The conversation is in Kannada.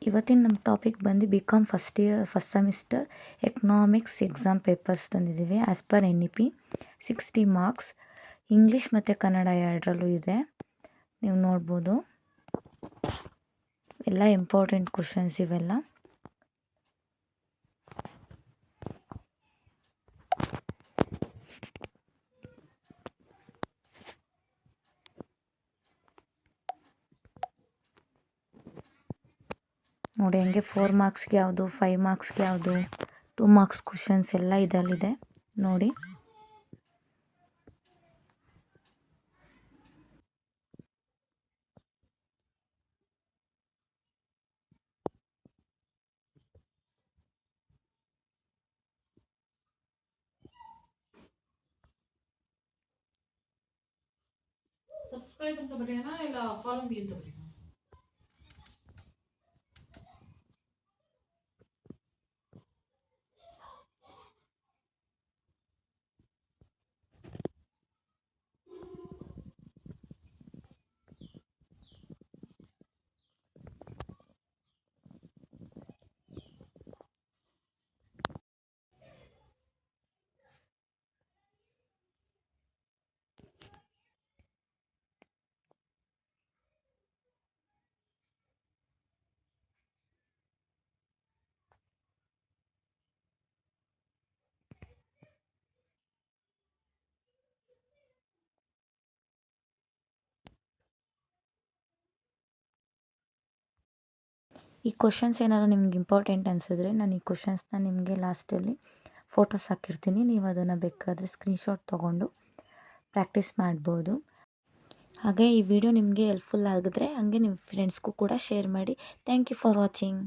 ಇವತ್ತಿನ ನಮ್ಮ ಟಾಪಿಕ್ ಬಂದು BCom first semester economics exam papers ತಂದಿದ್ದೀವಿ. As per NEP 60 marks. English ಮತ್ತು ಕನ್ನಡ ಎರಡರಲ್ಲೂ ಇದೆ, ನೀವು ನೋಡ್ಬೋದು. ಎಲ್ಲ ಇಂಪಾರ್ಟೆಂಟ್ ಕ್ವಶನ್ಸ್ ಇವೆಲ್ಲ. ನೋಡಿ ಹಂಗೆ 4 ಮಾರ್ಕ್ಸ್ಗೆ ಯಾವುದು, 5 ಮಾರ್ಕ್ಸ್ಗೆ ಯಾವುದು, 2 ಮಾರ್ಕ್ಸ್ ಕ್ವಶನ್ಸ್ ಎಲ್ಲ ಇದರಲ್ಲಿದೆ ನೋಡಿ. ಸಬ್ಸ್ಕ್ರೈಬ್ ಅಂತ ಬರೆಯೋಣ ಇಲ್ಲ ಫಾಲೋ ಮೀ ಅಂತ ಬರೆಯೋಣ? ಈ ಕ್ವಶನ್ಸ್ ಏನಾದ್ರು ನಿಮ್ಗೆ ಇಂಪಾರ್ಟೆಂಟ್ ಅನಿಸಿದ್ರೆ ನಾನು ಈ ಕ್ವಶನ್ಸ್ನ ನಿಮಗೆ ಲಾಸ್ಟಲ್ಲಿ ಫೋಟೋಸ್ ಹಾಕಿರ್ತೀನಿ, ನೀವು ಅದನ್ನು ಬೇಕಾದರೆ ಸ್ಕ್ರೀನ್ಶಾಟ್ ತೊಗೊಂಡು ಪ್ರಾಕ್ಟೀಸ್ ಮಾಡ್ಬೋದು. ಹಾಗೆ ಈ ವಿಡಿಯೋ ನಿಮಗೆ ಹೆಲ್ಪ್ಫುಲ್ ಆಗಿದ್ರೆ ಹಾಗೆ ನಿಮ್ಮ ಫ್ರೆಂಡ್ಸ್ಗೂ ಕೂಡ ಶೇರ್ ಮಾಡಿ. Thank you for watching.